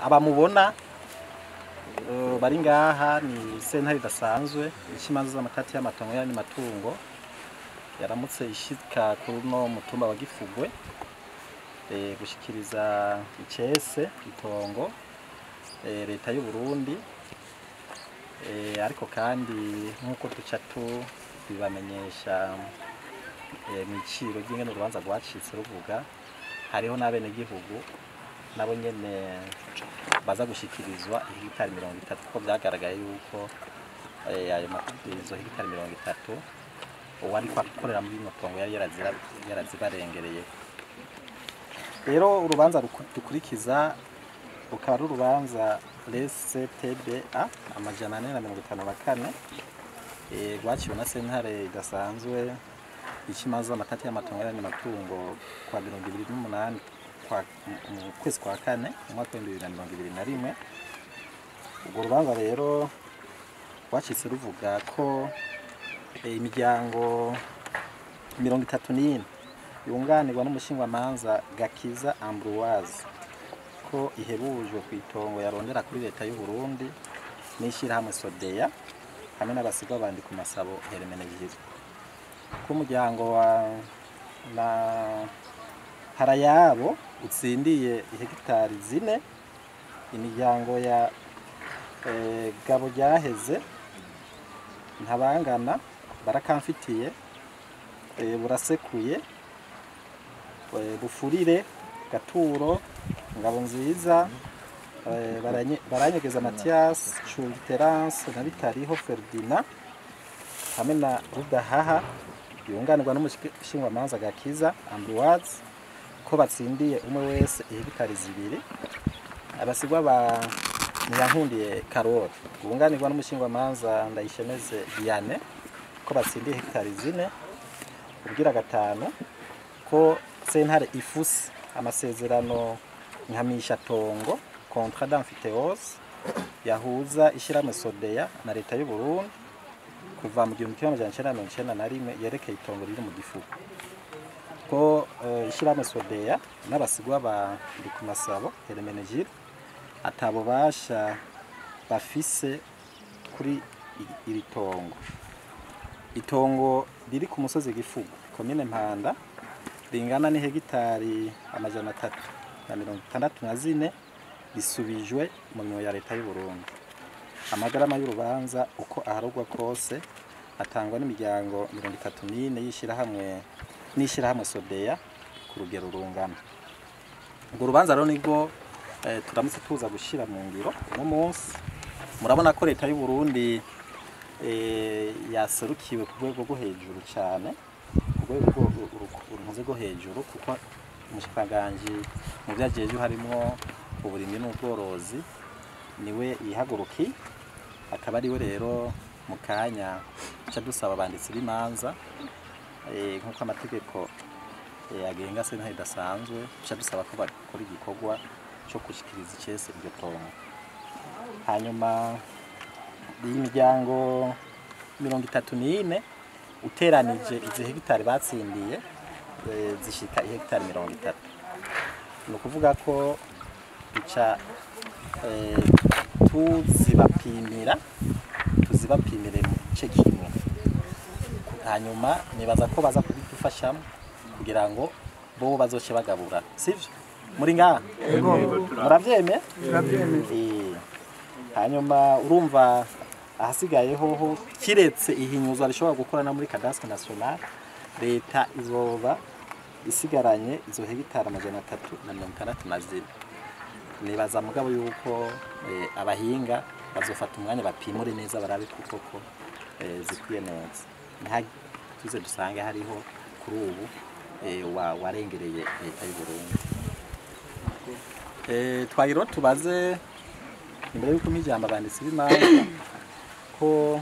abamubona bari ngaha ni sentare idasanzwe ikimanza z'amatati y'amatongo y'andi matungo yaramutse ishika kuri no mutumba wa Gifugwe gushikiriza icese itongo leta y'u Burundi ariko kandi nkuko duca bibamenyesha mw'iciro ry'ingene urubanza rwacitse ruvuga hariho n'abene gihugu nabo nyene baza gushikirizwa hegitari 30 ko byagaragaye yuko ayo izo hegitari 30 uwari kwakorera muri matongo yari yarazibarengereye. Rero urubanza dukurikiza rukaba ari urubanza RCTBA amajana 454 rwaciwe na sentare idasanzwe ikimaze amatati y'amatongo y'andi matungo kwa 2028 mu kwezi kwa kane mu mwaka wa 2021. Urwo rubanza rero rwacitse ruvuga ko imiryango 34 yunganirwa n'umushingwamanza Gakiza Ambroise ko ihebujwe ku itongo yarondera kuri leta y'u Burundi n'ishirahamwe Sodeya hamwe n'abasigwa bandi ku masabo Hermenegilde ko umuryango wa na Harayabo utsindiye hegitari 4 imiryango ya Gabo ryaheze Ntabangana Barakamfitiye Burasekuye Bufurire Gaturo Ngabo nziza Baranyegeza Mathias Chulterance na Bitariho Ferdinand hamwe na Rudahaha yunganirwa n'umushingwamanza Gakiza Ambroise ko batsindiye umwe wese hegitari 2 abasigwa ba Nyankundiye Karoli yunganirwa n'umushingwamanza Ndayishemeze Diane ko batsindiye hegitari 4 ubwira gatanu ko sentare ifuse amasezerano nkamisha tongo contrat d'amphithéose yahuza ishirahamwe Sodeya na leta y'u Burundi kuva mu 1991 yerekeye itongo riri mu Gifuku ko ishirahamwe Sodeya n'abasigwa ba ndi ku masabo Hermenegilde atabo basha bafise kuri iri itongo riri ku musozi Gifuku komine Mpanda ringana ni hegitari amajana 364 bisubijwe mu minwe ya leta y'u Burundi. Amagarama y'urubanza uko aharugwa kose atangwa n'imiryango 34 y'ishirahamwe Sodeya ku rugero rungana. Urwo rubanza rero nibwo turamutse tuza gushira mu ngiro no munsi murabona ko leta y'u Burundi yaserukiwe ku rwego rwo hejuru cyane urunze rwo hejuru kuko umushikanganje mu byageje harimo uburimyi n'ubworozi niwe yihaguruki akaba ari we rero mu kanya cyo dusaba abanditsi b'imanza nkuko amategeko agenga sentare idasanzwe cyo dusaba ko bakora igikorwa cyo gushikiriza icese iryo tongo. Hanyuma imiryango 34 uteranije izi hegitari batsindiye zishika hegitari 30 no kuvuga ko duca tuzibapimire mu gice kimwe hanyuma nibaza ko baza kubidufashamo kugira ngo bo bazoce bagabura sivyo muri ngaha muravyeme hanyuma urumva ahasigaye hoho kiretse ihinyuzwa rishobora gukorana muri cadastre national leta izoba isigaranye izo hegitari amajana 364 nibaza mugabo yuko abahinga bazofata umwanya bapimure neza barabe kuko zikwiye neza nta tuze dusange hariho kuri ubu warengereye leta y'u Burundi. Twagiro tubaze imbere yuko mijamba banditsi b'imanza ko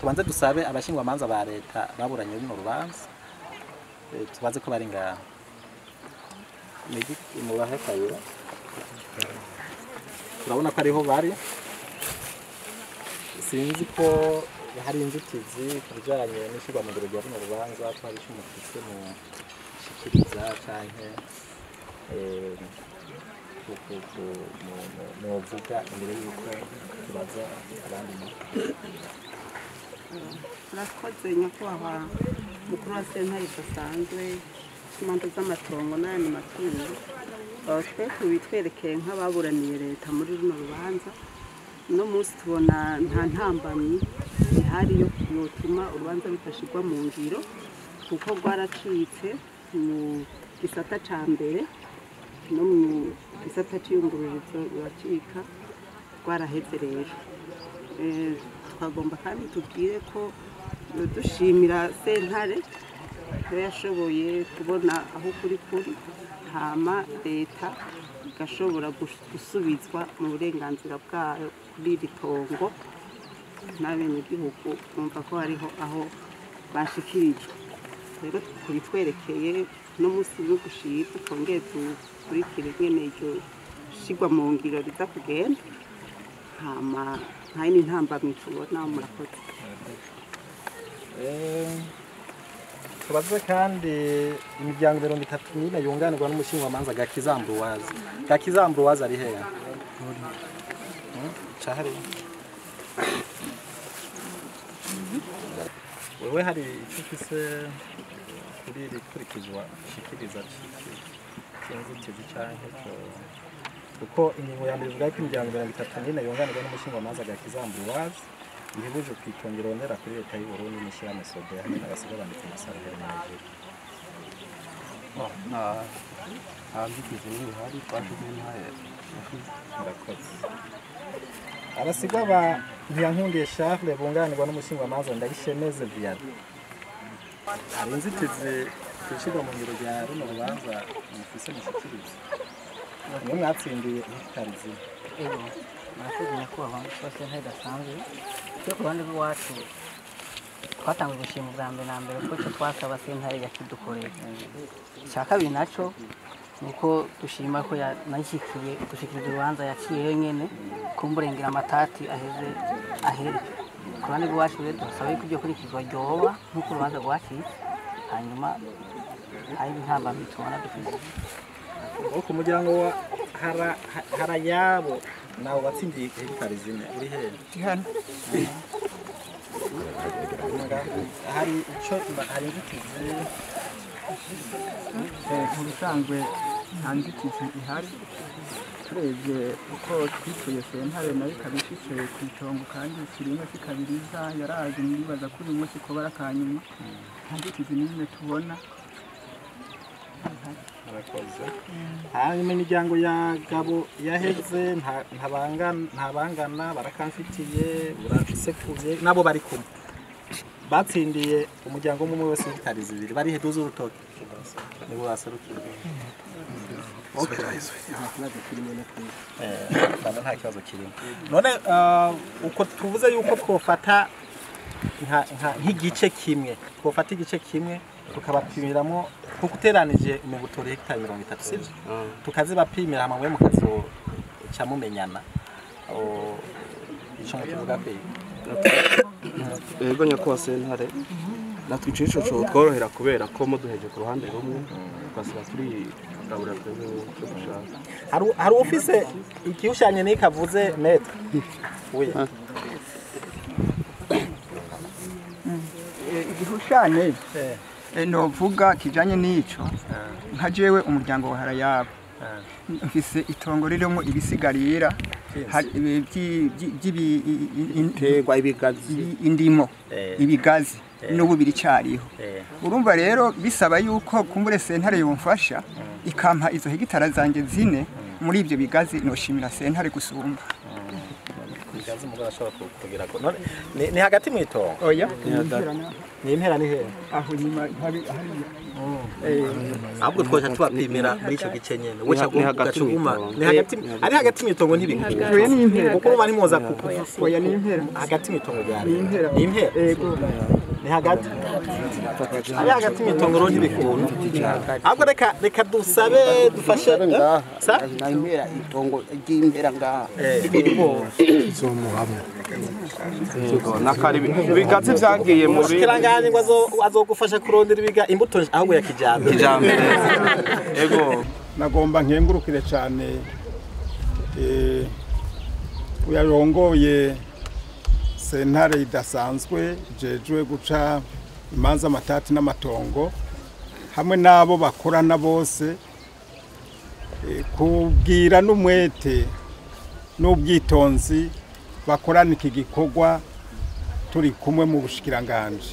tubanze dusabe abashingwamanza ba leta baburanye bino rubanza tubaze ko bari ngaha mu bahekayira turabona ko ariho bari sinzi ko hari inzitizi kubijanye n'ishirwa mu biro rya bino rubanza ko hari cy'umutwe mu shikiriza canke novuga imbere y'uko tubaza abandi murakoze nyakubahwa mukuru wa sentare idasanzwe imanza z'amatongo n'ayandi matungo twe tubitwerekeye nk'ababuraniye leta muri runo rubanza uno munsi tubona nta ntambamyi ihari yo yotuma urubanza rudashirwa mu ngiro kuko rwaracitse mu gisata ca mbere no mu gisata c'iyungururizo ruracika rwaraheze rero twagomba kandi tubwire ko dushimira sentare ko yashoboye kubona aho kuri hama leta igashobora gusubizwa mu burenganzira bwayo kuri iri tongo n'abenegihugu bumva ko hariho aho bashikirijwe rero kubitwerekeye no munsi no gushika twongeye dukurikire nyene iryo shigwa mu ngiro riza kugenda hama nta yindi ntambamyi tubona murakoze tubaze kandi imiryango 34 yunganirwa n'umushingamanza Gakizambruwazi ari hehe cahari wewe hari icyo ufise kuri rikurikizwa shikiriza cy'inzitizi canke kuko ingingo ya mbere ivuga ko imiryango 34 yunganirwa n'umushingamanza Gakizambruwazi ihebuje kwitongera onera kuri leta y'u Burundi n'ishyirahamwe SODE hamwe n'abasiga banditse amasaro ya Nigeria. Ntabyikize n'ihari twashize ntaye. Murakoze. Abasigwa ba Nyankundiye Charles bunganirwa n'umushingamanza Ndayishemeze Vianney. Hari inzitizi kwishirwa mu ngiro rya runo rubanza mufise mushikiriza. Niyo mwatsindiye hekitari murakoze nyakubahwa twese ntidasanzwe cyo ku ruhande rw'iwacu twatangiye gushima ubwa mbere na mbere ko twasaba sentare yakidukoreye icya kabiri nacyo ni uko dushima ko yanashyikiye dushikiriza urubanza yaciyeyo nyene kumburengera amatati ahere ku ruhande rw'iwacu rero dusaba yuko ibyo kurikizwa ryoba nk'uko urubanza rwacitse hanyuma hari intambamyi tubona dufite ku muryango wa harayabo nawe watsindiye hegitari zine uri hehe hano hari inzitizi mu bisanzwe nta nzitizi ihari turebye uko twituye sentare nayo ikaba ishyize ku itongo kandi si rimwe si kabiri yaraje ndibaza ko uyu munsi ko barakanyuma nta nzitizi n'imwe tubona hanyuma imiryango ya Gabo yaheze ntabangana barakamfitiye buransekuye nabo bari kumwe batsindiye umuryango umwe wese hegitari zibiri bari heduza urutoke nibo baserukiye nta kibazo kirimo none uko tuvuze yuko twofata nk'igice kimwe twofata igice kimwe tukabapimiramo kuko uteranije mu butore hegitari 30 sivyo tukazibapimira hamwe mukazo cyamumenyana ico mukivuga pe ego nyakubahwa sentare natwe ico tworohera kubera ko muduheje ku ruhande rumwe twasaba turi gabura twebwe cyo gushaka hari ufise ikiyushanye n'ikavuze metre we igihushane novuga kijanye n'ico nka jewe umuryango wa harayabo mfise itongo ririmo ibisigarira by'ibiterwa indimo ibigazi n'ubu biricariho urumva rero bisaba yuko kumbure sentare yomfasha ikampa izo hegitara zanje zine muri ibyo bigazi noshimira sentare gusumba bigazi mugara ashobora kugira ko none ni hagati mu itongo oya ni impera ni hehe aho nyuma hari ahubwo twaje tubapimira muri ico gice nyene wecha gacuguma ni hagati mu itongo ntibikwiye ni impera kuko bari moza kuko oya ni impera hagati mu itongo ryari ni impera yego ni hagati ari hagati mu itongo ro ntibikuru ahubwo reka dusabe dufashe sa na impera itongo ry'impera ngaha ibiribo zo muhamwe nakari bigazi vyagiye muri kirangani ngo azogufasha kurondera ibiga imbuto ahubwo ya kijambere ego nagomba nkengurukire cyane uyarongoye sentare idasanzwe jejwe guca imanza amatati n'amatongo hamwe n'abo bakorana bose kubwira n'umwete n'ubwitonzi bakorana iki gikorwa turi kumwe mu bushikiranganje.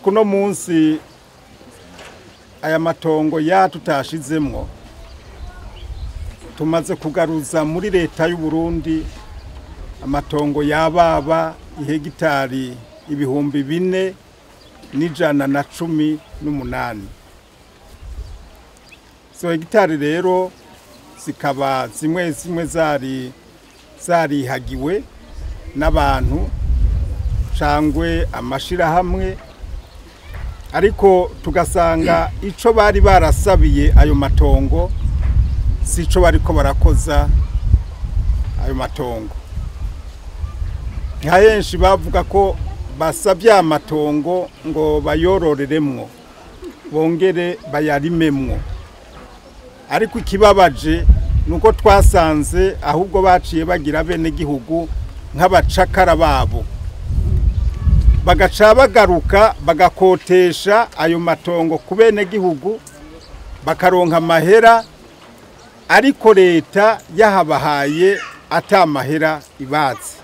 Kuno munsi aya matongo yatutashizemwo tumaze kugaruza muri leta y'u Burundi amatongo yababa ihegitari 4,118. So hegitari rero zikaba zimwe zarihagiwe n'abantu cangwe amashirahamwe, ariko tugasanga ico bari barasabiye ayo matongo sico bariko barakoza ayo matongo. Nkayenshi bavuga ko basabye amatongo ngo bayororeremwo bongere bayarimemwo, ariko ikibabaje nuko twasanze ahubwo baciye bagira bene gihugu nk'abacakara babo, bagaca bagaruka bagakotesha ayo matongo ku bene gihugu bakaronka amahera, ariko leta yahabahaye atamahera ibatse.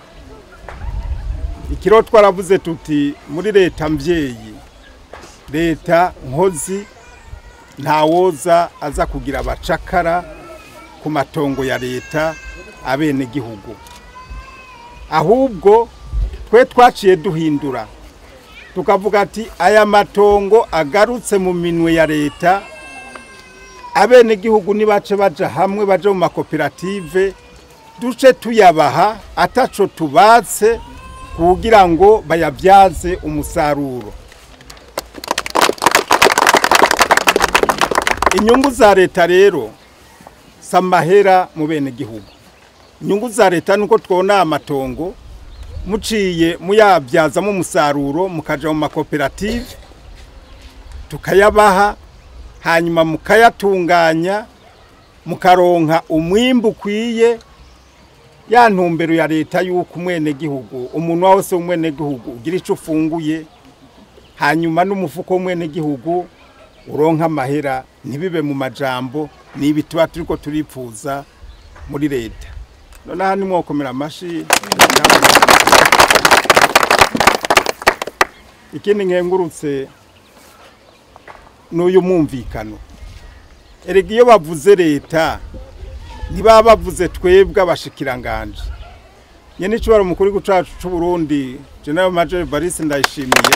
Ikiro twaravuze tuti muri leta mvyeyi, leta nkozi, ntawoza aza kugira abacakara ku matongo ya leta abene gihugu. Ahubwo twe twaciye duhindura tukavuga ati aya matongo agarutse mu minwe ya leta, abene gihugu nibace baja hamwe baje mu makoperative duce tuyabaha ataco tubatse kugira ngo bayabyaze umusaruro. Inyungu za leta rero samahera mu bene gihugu. Inyungu za leta nuko twona amatongo muciye muyabyaza mu musaruro mukaja mu makoperative tukayabaha, hanyuma mukayatunganya mukaronka umwimbu kwiye, ya ntumbero ya leta yuko umwene gihugu umuntu wose umwene gihugu ugira ico ufunguye, hanyuma n'umufuko w'umwene gihugu uronka amahera, ntibibe mu majambo nibi tuba turiko turipfuza muri leta. None hani mwokomera amashi. Ikindi nkengurutse n'uyu mwumvikano, erega iyo bavuze leta ntibaba bavuze twebwe abashikiranganje. Nyene cyo mukuru gucacu c'u Burundi General Major Evariste Ndayishimiye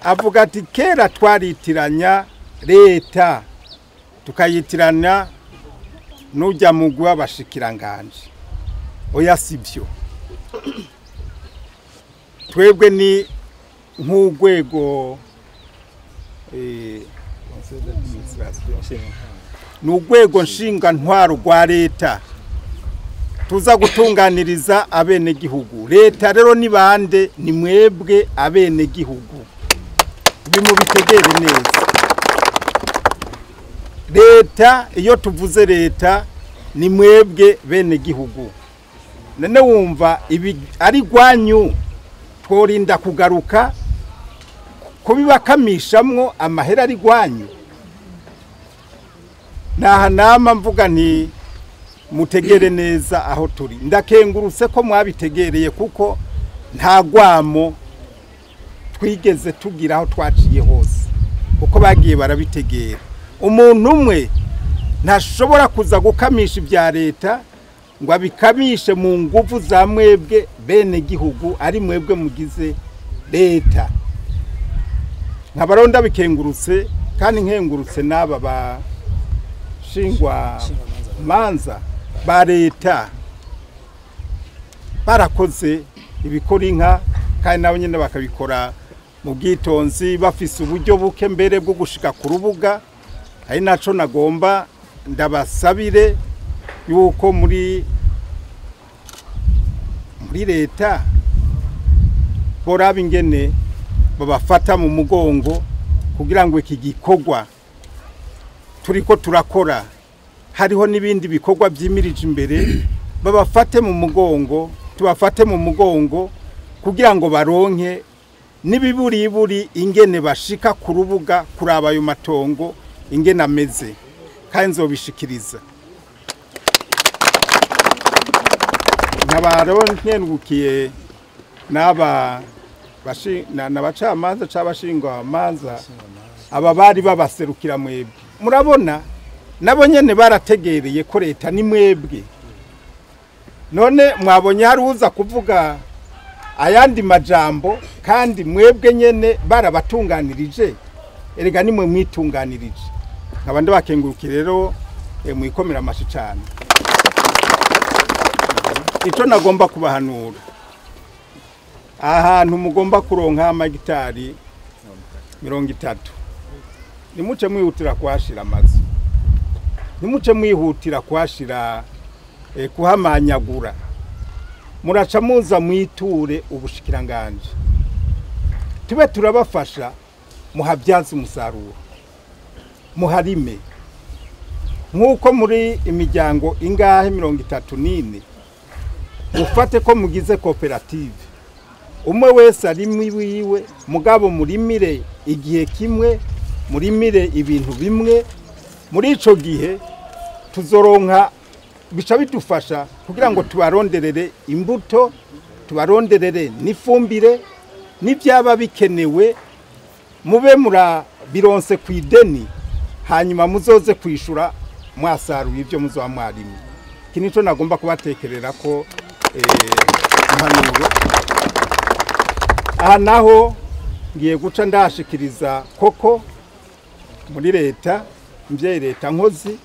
avuga ati kera twaritiranya leta tukayitirana n'ujya mugwi w'abashikiranganje. Oya sivyo, twebwe ni nk'urwego n'urwego nshinga ntwaro rwa leta tuza gutunganiriza abene gihugu. Leta rero ni bande? Ni mwebwe abene gihugu, bimubitegere neza. Leta iyo tuvuze leta ni mwebwe bene gihugu. None wumva ibi ari gwanyu tworinda kugaruka kubibakamishamwo amahera ari gwanyu. Naha nama mvuga nti mutegere neza aho turi. Ndakengurutse ko mwabitegereye kuko nta gwamo twigeze tugira aho twaciye hose, kuko bagiye barabitegera. Umuntu umwe ntashobora kuza gukamisha ibya leta ngo abikamishe mu nguvu za mwebwe bene gihugu, ari mwebwe mugize leta. Nkabaronda bikengurutse kandi nkengurutse n'aba bashingwa manza ba leta barakoze ibikora inka, kandi nabo nyene bakabikora mu bwitonzi bafise uburyo buke mbere bwo gushika ku rubuga. Ari naco nagomba ndabasabire yuko muri leta boraba ingene babafata mu mugongo kugira ngo iki gikorwa turiko turakora hariho n'ibindi bikorwa byimirije imbere babafate mu mugongo tubafate mu mugongo kugira ngo baronke nibiburiburi ingene bashika ku rubuga kuraba ayo matongo ingene ameze kandi nzobishikiriza nkabaro nkengukiye n'aba n'abacamanza c'abashingwa amanza aba bari babaserukira mwebwe murabona nabo nyene barategereye ko leta ni mwebwe none mwabonye hari uza kuvuga ayandi majambo kandi mwebwe nyene barabatunganirije erega nimwe mwitunganirije nkabandi bakengurukire rero mwikomera amashi cyane icyo nagomba kubahanura ahantu mugomba kuronka amagitari 30 nimuce mwihutira kuhashira amazu nimuce mwihutira kuhashira kuhamanyagura muraca muza mwiture ubushikiranganje tube turabafasha muhabyaza umusaruro muharime nkuko muri imiryango ingahe 34 ufate ko mugize koperative umwe wese ari mwiwiwe mugabo murimire igihe kimwe murimire ibintu bimwe muri ico gihe tuzoronka bica bidufasha kugira ngo tubaronderere imbuto tubaronderere n'ifumbire n'ibyaba bikenewe mube murabironse ku ideni hanyuma muzoze kwishura mwasaruye ibyo muzoba mwarimo iki nico nagomba kubatekerera ko impanuro aha naho ngiye guca ndashikiriza koko muri leta mvye leta nkozi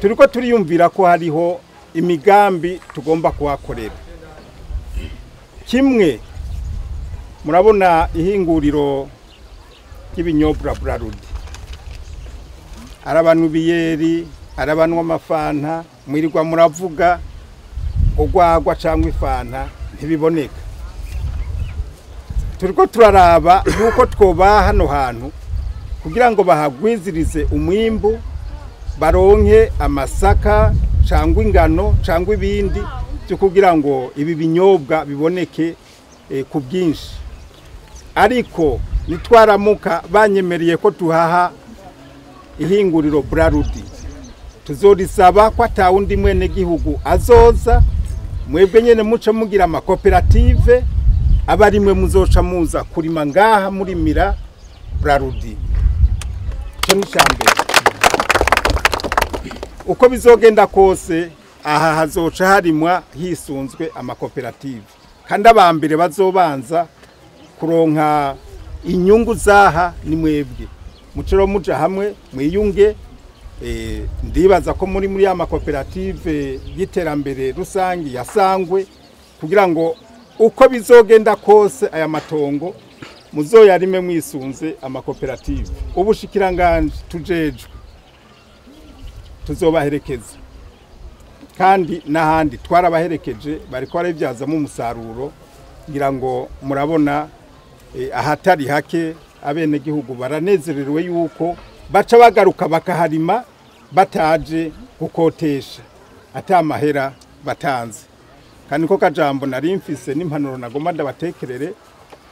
turiko turiyumvira ko hariho imigambi tugomba kuhakorera kimwe murabona ihinguriro ry'ibinyobwa Braludi arabantu biyeri arabantu amafanta mwirirwa muravuga ogwagwa cyangwa ifanta ntibiboneka turiko turaraba yuko twoba hano hantu kugira ngo bahagwizirize umwimbu baronke amasaka cyangwa ingano cyangwa ibindi byo kugira ngo ibi binyobwa biboneke ku bwinshi ariko nitwaramuka banyemereye ko tuhaha ihinguriro Braludi tuzorisaba ko atawundi mwene gihugu azoza mwebwe nyene muce mugira amakoperative abarimwe muzoca muza kurima ngaha murimira Braludi cyo nishambere uko bizogenda kose aha hazoca harimwa hisunzwe amakoperative kandi abambere bazobanza kuronka inyungu zaha ni mwebwe mucero muja hamwe mwiyunge ndibaza ko muri ya makoperative y'iterambere rusangi yasangwe kugira ngo uko bizogenda kose aya matongo muzoyarime mwisunze amakoperative ubushikiranganje tujejwe tuzobaherekeza kandi nahandi twarabaherekeje bariko barebyazamo umusaruro ngira ngo murabona ahatari hake abene gihugu baranezerewe yuko baca bagaruka bakaharima bataje gukotesha atamahera batanze kandi ko kajambo nari mfise n'impanuro nagomba ndabatekerere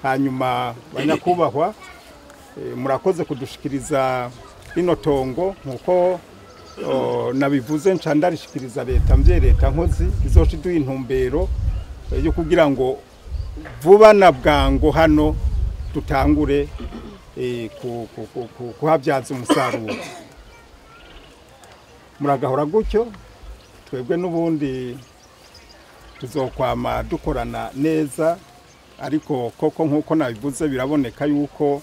hanyuma banyakubahwa murakoze kudushikiriza ino tongo nkuko nabivuze ncandarishikiriza leta mvye leta nkozi izoshiduha intumbero yo kugira ngo vuba na bwango hano tutangure kuhabyaza umusaruro muragahora gutyo twebwe n'ubundi tuzokwama dukorana neza ariko koko nkuko nabivuze biraboneka yuko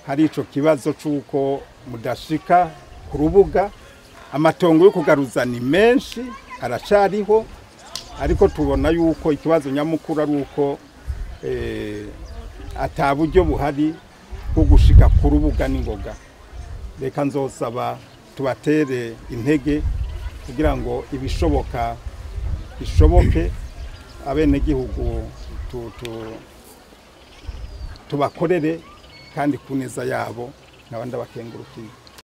hari ico kibazo c'uko mudashika ku rubuga amatongo yo kugaruza ni menshi aracariho ariko tubona yuko ikibazo nyamukuru ari uko ataburyo buhari bwo gushika ku rubuga n'ingoga reka nzosaba tubatere intege kugira ngo ibishoboka bishoboke abene gihugu tubakorere kandi kuneza yabo nabandi bakengurukiye